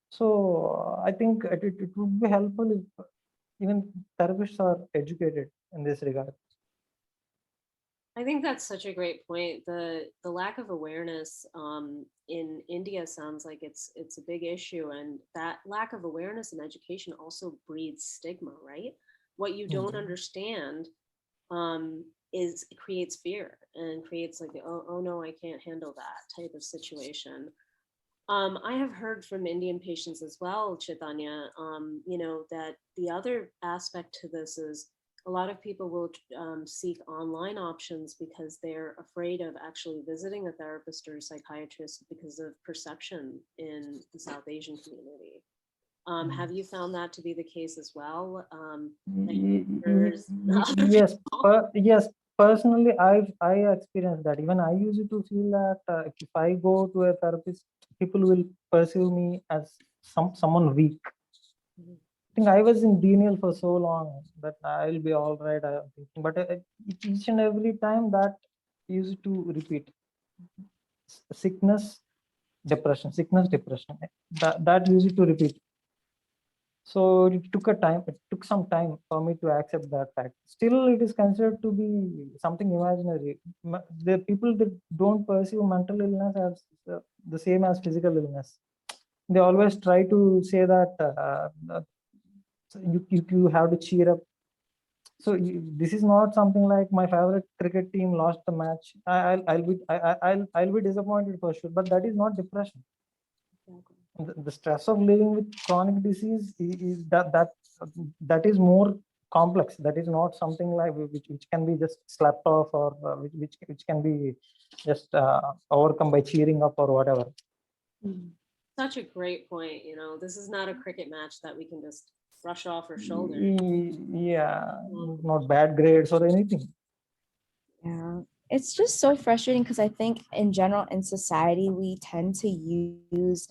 So I think it would be helpful if even therapists are educated in this regard. I think that's such a great point. The lack of awareness in India sounds like it's a big issue, and that lack of awareness and education also breeds stigma, right? What you don't understand is creates fear and creates like, oh no, I can't handle that type of situation. I have heard from Indian patients as well, Chaitanya, that the other aspect to this is a lot of people will seek online options because they're afraid of actually visiting a therapist or a psychiatrist because of perception in the South Asian community. Have you found that to be the case as well? Yes, yes. Personally, I experienced that. Even I used to feel that if I go to a therapist, people will perceive me as someone weak. I think I was in denial for so long that I'll be all right. I'm thinking, but each and every time that used to repeat. Sickness, depression, sickness, depression. That used to repeat. So it took some time for me to accept that fact. Still, it is considered to be something imaginary. The people that don't pursue mental illness as the same as physical illness, they always try to say that you have to cheer up. So this is not something like my favorite cricket team lost the match. I'll be disappointed for sure, but that is not depression. The stress of living with chronic disease is that is more complex. That is not something like which can be just slapped off or which can be just overcome by cheering up or whatever. Such a great point. This is not a cricket match that we can just brush off our shoulders. Yeah, not bad grades or anything. Yeah, it's just so frustrating because I think in general in society we tend to use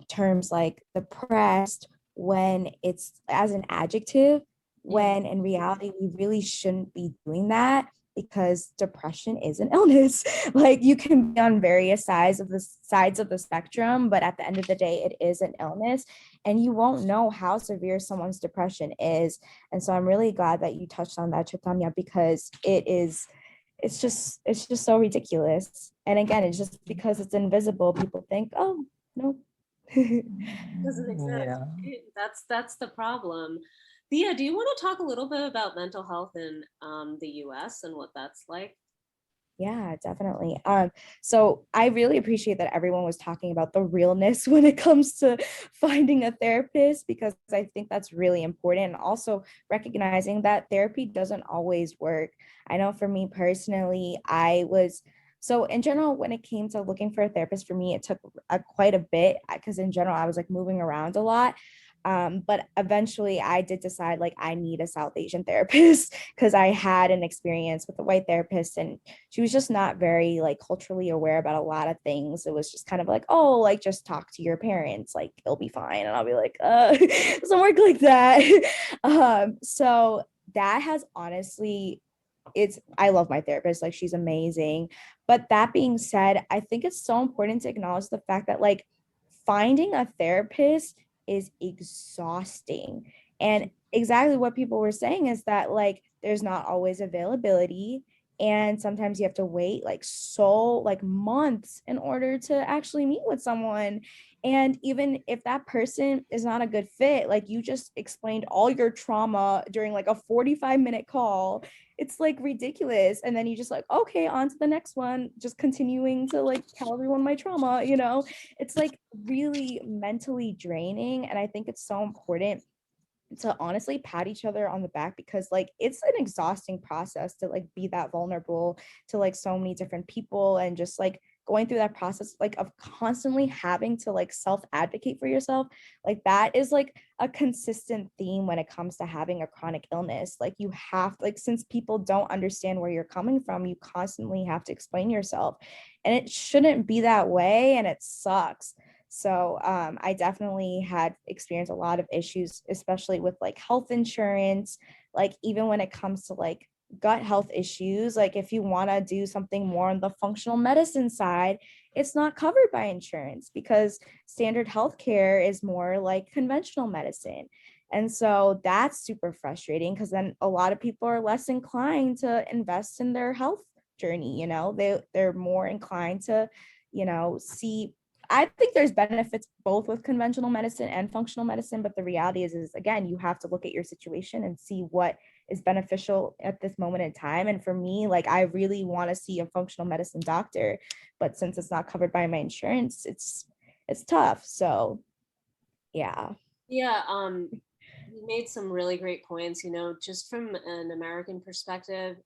terms like depressed when it's as an adjective, when in reality we really shouldn't be doing that. because depression is an illness. Like you can be on various sides of the spectrum, but at the end of the day, it is an illness, and you won't know how severe someone's depression is. And so I'm really glad that you touched on that, Chaitanya, because it's just so ridiculous. And again, it's just because it's invisible, people think, oh no. Doesn't exist. Yeah. That's the problem. Thea, do you want to talk a little bit about mental health in the US and what that's like? Yeah, definitely. So I really appreciate that everyone was talking about the realness when it comes to finding a therapist, because I think that's really important. And also recognizing that therapy doesn't always work. I know for me personally, so in general, when it came to looking for a therapist, for me, it took quite a bit, because in general, I was like moving around a lot. But eventually I did decide like I need a South Asian therapist, because I had an experience with a white therapist and she was just not very like culturally aware about a lot of things. It was just kind of like, oh, like just talk to your parents, like it'll be fine. And I'll be like, it doesn't work like that. So that has honestly, I love my therapist, like she's amazing. But that being said, I think it's so important to acknowledge the fact that like finding a therapist is exhausting. And exactly what people were saying is that like there's not always availability, and sometimes you have to wait like months in order to actually meet with someone. And even if that person is not a good fit, like you just explained all your trauma during like a 45-minute call, it's like ridiculous. And then you just like, okay, on to the next one, just continuing to like tell everyone my trauma, it's like really mentally draining. And I think it's so important to honestly pat each other on the back, because like it's an exhausting process to like be that vulnerable to like so many different people, and just like going through that process like of constantly having to like self advocate for yourself. Like that is like a consistent theme when it comes to having a chronic illness. Like you have, like, since people don't understand where you're coming from, you constantly have to explain yourself, and it shouldn't be that way, and it sucks. So I definitely had experienced a lot of issues, especially with like health insurance, like even when it comes to like gut health issues. Like if you want to do something more on the functional medicine side, it's not covered by insurance, because standard healthcare is more like conventional medicine. And so that's super frustrating, because then a lot of people are less inclined to invest in their health journey. They're more inclined to see. I think there's benefits both with conventional medicine and functional medicine, but the reality is again, you have to look at your situation and see what is beneficial at this moment in time. And for me, like I really want to see a functional medicine doctor, but since it's not covered by my insurance, it's tough. So yeah. Yeah, you made some really great points. Just from an American perspective,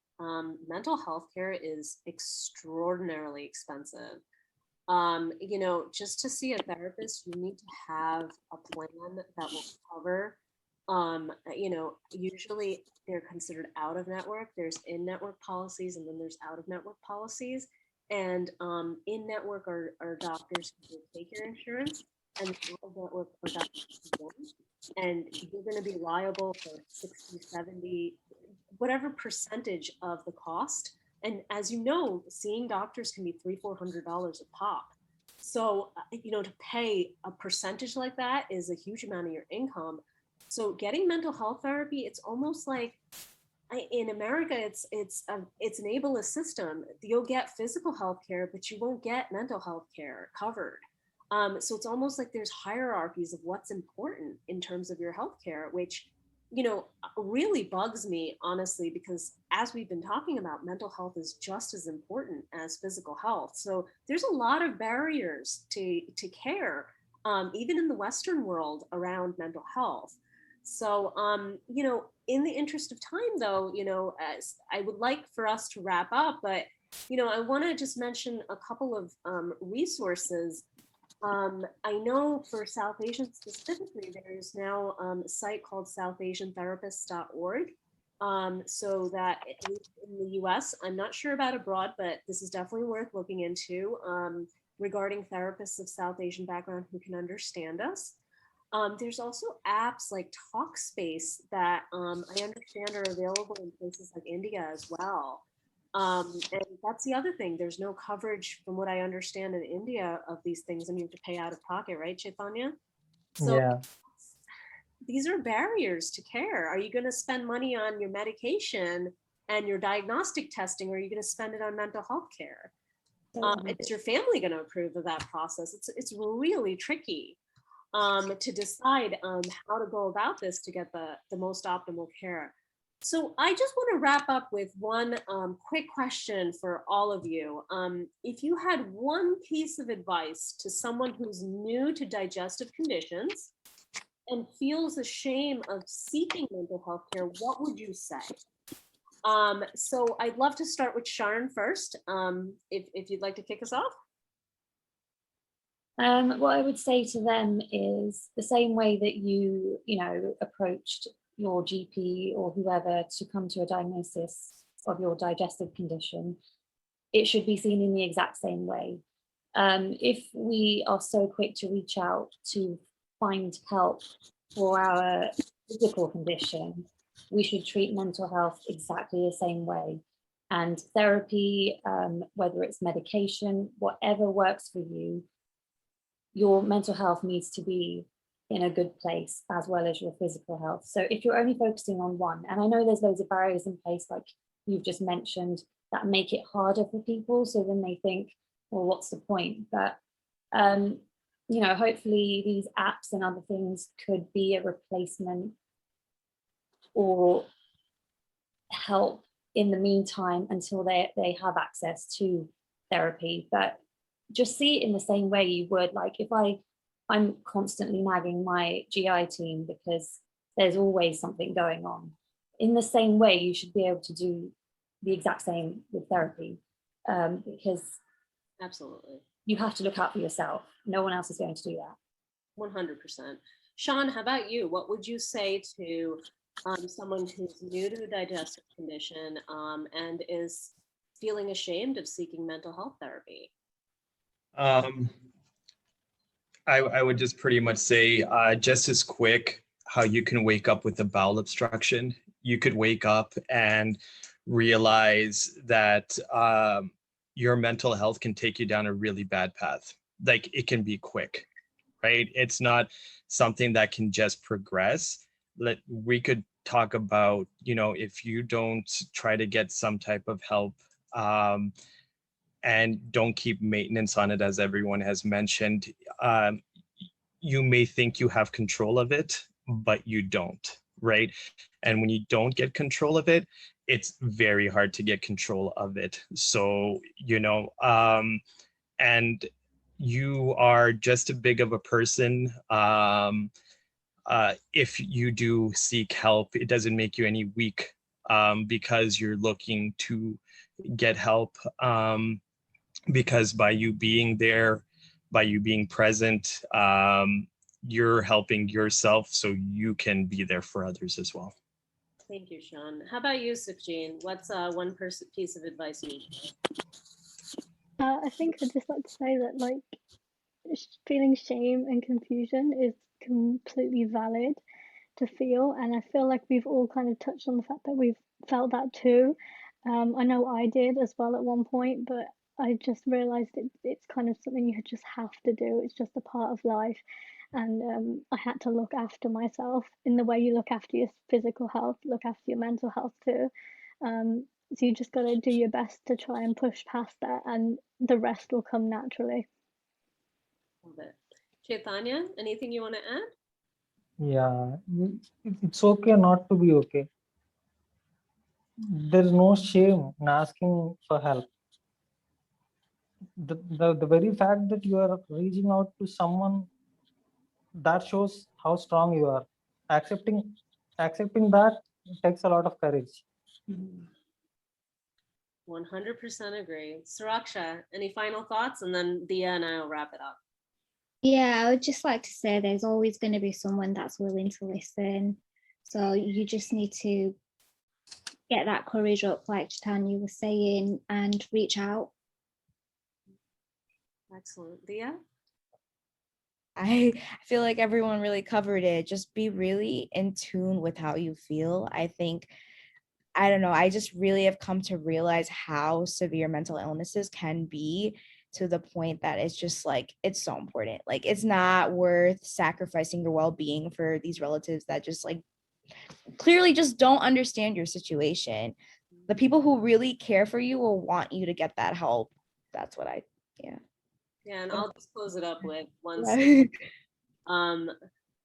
mental health care is extraordinarily expensive. Just to see a therapist, you need to have a plan that will cover, usually they're considered out of network. There's in-network policies, and then there's out-of-network policies. And in-network are doctors who take your insurance, and out-of-network are doctors who don't. And you're going to be liable for 60, 70, whatever percentage of the cost. And as you know, seeing doctors can be $300-400 a pop. So, to pay a percentage like that is a huge amount of your income. So getting mental health therapy, it's almost like in America, it's an ableist system. You'll get physical health care, but you won't get mental health care covered. So it's almost like there's hierarchies of what's important in terms of your healthcare, which really bugs me, honestly, because as we've been talking about, mental health is just as important as physical health. So there's a lot of barriers to care, even in the Western world, around mental health. So, in the interest of time, though, as I would like for us to wrap up, but, I want to just mention a couple of resources. I know for South Asian specifically, there's now a site called southasiantherapists.org. So that at least in the US, I'm not sure about abroad, but this is definitely worth looking into regarding therapists of South Asian background who can understand us. There's also apps like Talkspace that I understand are available in places like India as well. And that's the other thing. There's no coverage, from what I understand, in India of these things, and you have to pay out of pocket, right, Chaitanya? So Yeah. these are barriers to care. Are you going to spend money on your medication and your diagnostic testing, or are you going to spend it on mental health care? Is your family going to approve of that process? It's really tricky to decide how to go about this to get the most optimal care. So I just want to wrap up with one quick question for all of you. If you had one piece of advice to someone who's new to digestive conditions and feels ashamed of seeking mental health care, what would you say? So I'd love to start with Sharon first, if you'd like to kick us off. What I would say to them is the same way that you approached your GP or whoever to come to a diagnosis of your digestive condition, it should be seen in the exact same way. If we are so quick to reach out to find help for our physical condition, we should treat mental health exactly the same way. And therapy, whether it's medication, whatever works for you, your mental health needs to be in a good place as well as your physical health. So if you're only focusing on one, and I know there's loads of barriers in place, like you've just mentioned, that make it harder for people. So then they think, well, what's the point? But, hopefully these apps and other things could be a replacement or help in the meantime until they have access to therapy. But just see it in the same way you would, like if I'm constantly nagging my GI team because there's always something going on. In the same way, you should be able to do the exact same with therapy, because absolutely, you have to look out for yourself. No one else is going to do that. 100%. Sean, how about you? What would you say to someone who's new to a digestive condition and is feeling ashamed of seeking mental health therapy? I would just pretty much say just as quick how you can wake up with a bowel obstruction. You could wake up and realize that your mental health can take you down a really bad path. Like it can be quick, right? It's not something that can just progress. We could talk about, if you don't try to get some type of help and don't keep maintenance on it, as everyone has mentioned, you may think you have control of it, but you don't, right? And when you don't get control of it, it's very hard to get control of it. So, and you are just as big of a person. If you do seek help, it doesn't make you any weak because you're looking to get help. Because by you being there, by you being present, you're helping yourself so you can be there for others as well. Thank you, Sean. How about you, Sukhjeen? What's one piece of advice you would? I think I'd just like to say that, like, feeling shame and confusion is completely valid to feel, and I feel like we've all kind of touched on the fact that we've felt that too. I know I did as well at one point, but I just realized it's kind of something you just have to do. It's just a part of life, and I had to look after myself in the way you look after your physical health, look after your mental health too. So you just got to do your best to try and push past that, and the rest will come naturally. Love it. Chaitanya, anything you want to add? Yeah, it's okay not to be okay. There's no shame in asking for help. The very fact that you are reaching out to someone, that shows how strong you are. Accepting that takes a lot of courage. 100% agree. Suraksha, any final thoughts? And then Dia and I will wrap it up. Yeah, I would just like to say there's always going to be someone that's willing to listen. So you just need to get that courage up, like Chaitanya was saying, and reach out. Excellent. Dia? I feel like everyone really covered it. Just be really in tune with how you feel. I think I don't know, I just really have come to realize how severe mental illnesses can be, to the point that it's just like, it's so important. Like, it's not worth sacrificing your well-being for these relatives that just like clearly just don't understand your situation. The people who really care for you will want you to get that help. That's what yeah. Yeah, and I'll just close it up with one Yeah.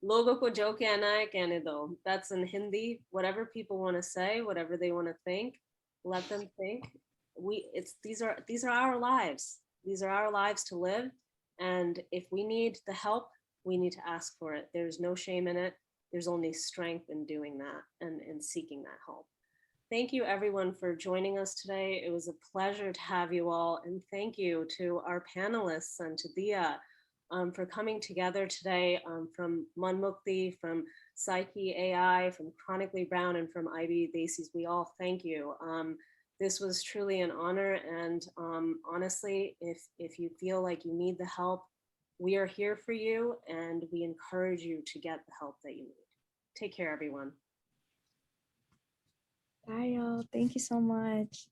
Logo ko jo kehna hai kehne do. That's in Hindi. Whatever people want to say, whatever they want to think, let them think. These are our lives. These are our lives to live. And if we need the help, we need to ask for it. There's no shame in it. There's only strength in doing that and in seeking that help. Thank you everyone for joining us today. It was a pleasure to have you all. And thank you to our panelists and to Dia for coming together today, from Mannmukti, from Psykey.Ai, from Chronically Brown, and from IBDesis. We all thank you. This was truly an honor. And honestly, if you feel like you need the help, we are here for you, and we encourage you to get the help that you need. Take care, everyone. Bye, y'all. Thank you so much.